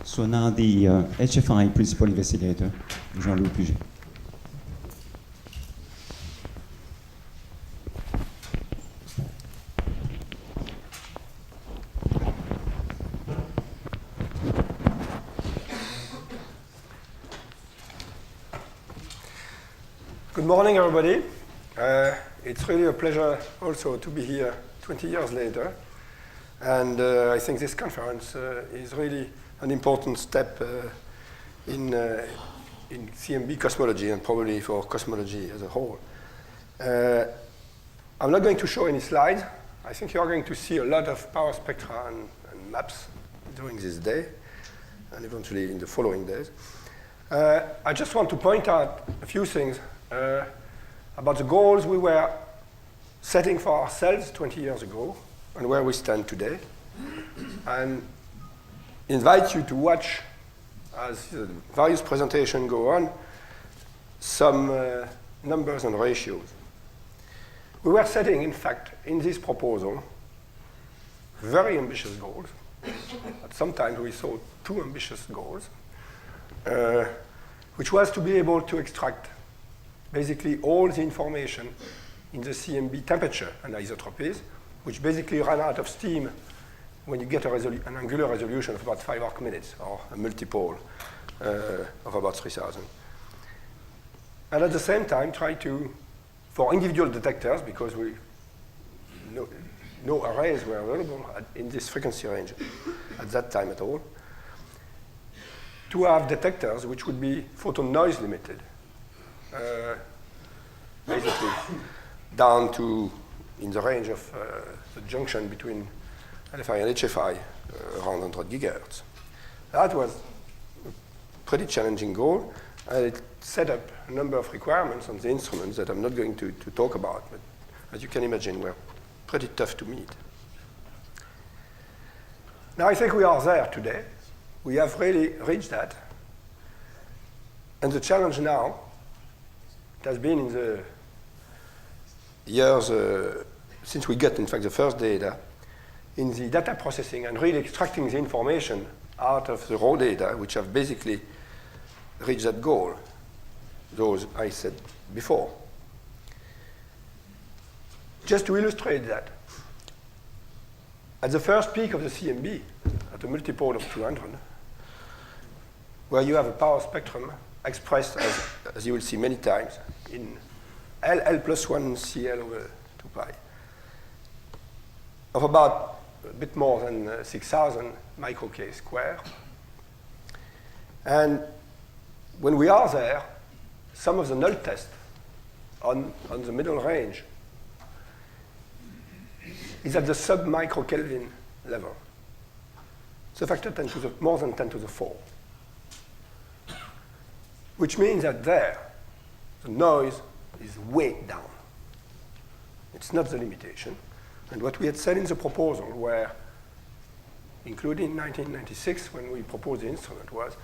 Sono the HFI Principal Investigator, Jean-Louis Puget. Good morning, everybody. It's really a pleasure also to be here 20 years later. And I think this conference is really an important step in CMB cosmology and probably for cosmology as a whole. I'm not going to show any slides. I think you are going to see a lot of power spectra and maps during this day and eventually in the following days. I just want to point out a few things about the goals we were setting for ourselves 20 years ago and where we stand today, and invite you to watch, as the various presentations go on, some numbers and ratios. We were setting, in fact, in this proposal, very ambitious goals. But sometimes we saw too ambitious goals, which was to be able to extract basically all the information in the CMB temperature and isotropies, which basically run out of steam when you get an angular resolution of about 5 arc minutes, or a multipole of about 3,000. And at the same time, try to, for individual detectors, because no arrays were available in this frequency range at that time at all, to have detectors which would be photon noise limited, basically down to in the range of the junction between LFI and HFI, around 100 gigahertz. That was a pretty challenging goal, and it set up a number of requirements on the instruments that I'm not going to talk about, but as you can imagine, were pretty tough to meet. Now I think we are there today. We have really reached that. And the challenge now, it has been in the years since we got, in fact, the first data, in the data processing and really extracting the information out of the raw data, which have basically reached that goal, those I said before. Just to illustrate that, at the first peak of the CMB, at a multipole of 200, where you have a power spectrum expressed, as you will see many times, in L plus 1 CL over 2 pi, of about a bit more than 6,000 micro K square. And when we are there, some of the null tests on the middle range is at the sub-micro Kelvin level. It's a factor 10 to the, more than 10 to the 4. Which means that there, the noise is way down. It's not the limitation. And what we had said in the proposal, where, including 1996, when we proposed the instrument, was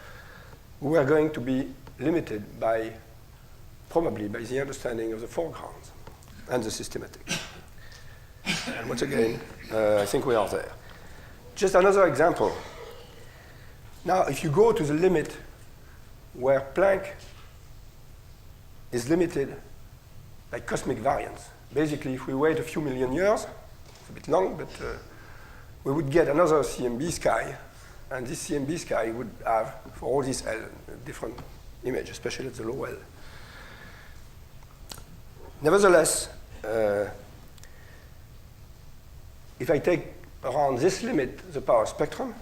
we were going to be limited by, probably by the understanding of the foregrounds and the systematic. And once again, I think we are there. Just another example. Now, if you go to the limit where Planck is limited by cosmic variance, basically, if we wait a few million years, it's a bit long, but we would get another CMB sky, and this CMB sky would have, for all these L, a different image, especially at the low L. Nevertheless, if I take around this limit the power spectrum,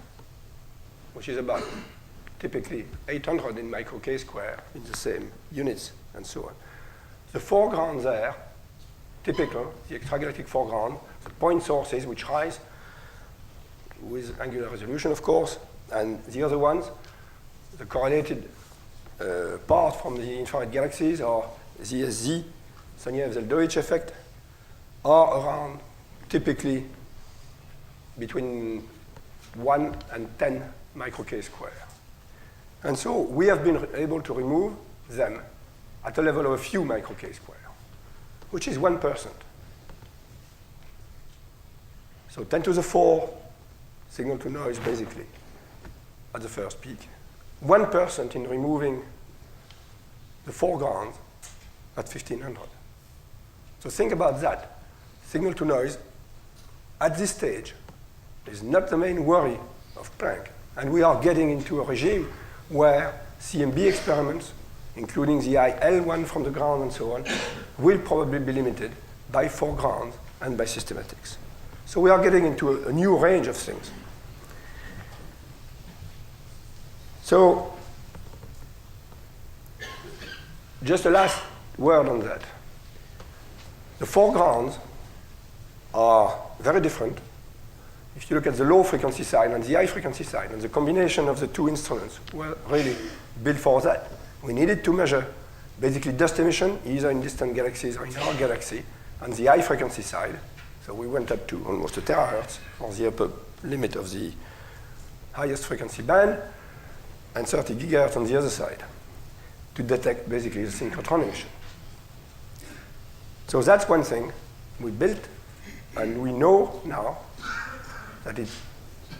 which is about typically 800 in micro K square in the same units and so on, the foreground there, typical, the extragalactic foreground, the point sources which rise with angular resolution, of course, and the other ones, the correlated part from the infrared galaxies, or ZSZ, Saniev-Zeldovich effect, are around typically between 1 and 10 micro K square. And so we have been able to remove them at a level of a few micro K square, which is 1%. So 10 to the 4 signal to noise, basically. at the first peak, 1% in removing the foreground at 1500. So think about that. Signal to noise at this stage is not the main worry of Planck. And we are getting into a regime where CMB experiments, including the IL1 from the ground and so on, will probably be limited by foreground and by systematics. So we are getting into a new range of things. So just a last word on that. The foregrounds are very different. If you look at the low frequency side and the high frequency side, and the combination of the two instruments were really built for that. We needed to measure basically dust emission, either in distant galaxies or in our galaxy, on the high frequency side. So we went up to almost 1 terahertz for the upper limit of the highest frequency band, and 30 gigahertz on the other side to detect basically the synchrotron emission. So that's one thing we built, and we know now that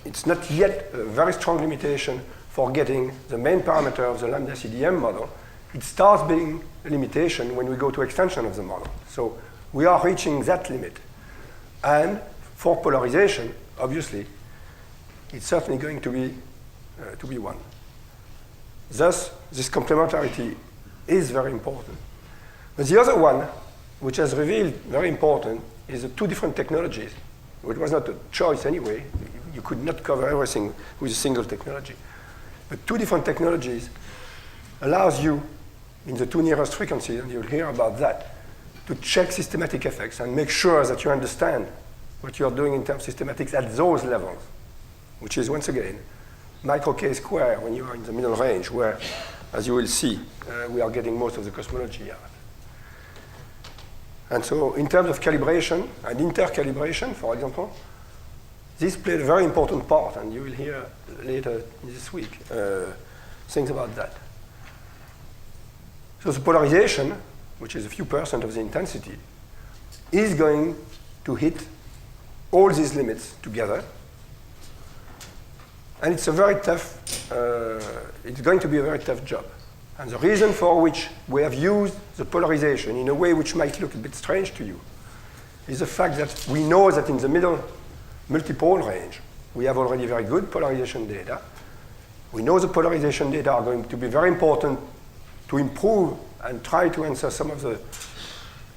it's not yet a very strong limitation for getting the main parameter of the lambda CDM model. It starts being a limitation when we go to extension of the model. So we are reaching that limit. And for polarization, obviously, it's certainly going to be one. Thus, this complementarity is very important. But the other one, which has revealed very important, is the two different technologies. It was not a choice anyway. You could not cover everything with a single technology. But two different technologies allows you, in the two nearest frequencies, and you'll hear about that, to check systematic effects and make sure that you understand what you are doing in terms of systematics at those levels, which is, once again, micro k square when you are in the middle range, where, as you will see, we are getting most of the cosmology out. And so in terms of calibration and intercalibration, for example, this played a very important part, and you will hear later this week things about that. So the polarization, which is a few percent of the intensity, is going to hit all these limits together. And it's a very tough, it's going to be a very tough job. And the reason for which we have used the polarization in a way which might look a bit strange to you is the fact that we know that in the middle multipole range, we have already very good polarization data. We know the polarization data are going to be very important to improve and try to answer some of the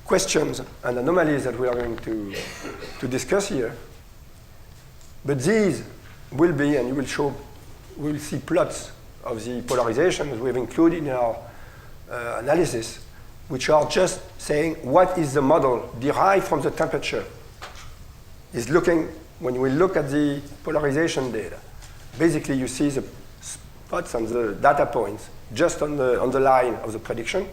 questions and anomalies that we are going to discuss here. But these will be, and you will show, we'll see plots of the polarizations we have included in our analysis, which are just saying what is the model derived from the temperature. Is looking, when we look at the polarization data, basically you see the spots and the data points just on the line of the prediction.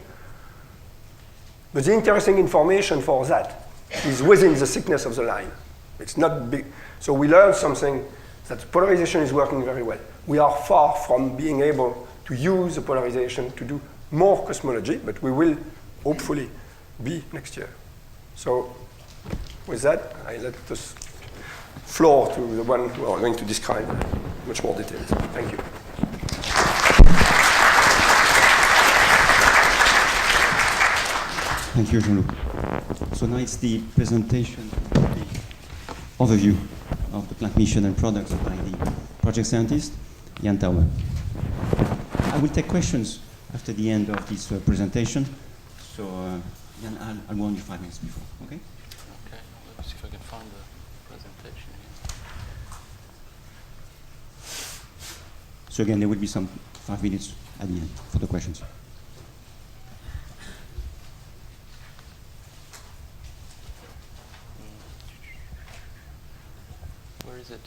But the interesting information for that is within the thickness of the line. It's not big. So we learned something that polarization is working very well. We are far from being able to use the polarization to do more cosmology, but we will hopefully be next year. So with that, I let the floor to the one who are going to describe much more details. Thank you. Thank you, Jean-Luc. So now it's the presentation, the overview of the Planck mission and products by the project scientist, Jan Tauber. I will take questions after the end of this presentation. So, Jan, I'll warn you 5 minutes before, okay? Okay, let's see if I can find the presentation here. So again, there will be some 5 minutes at the end for the questions. Where is it?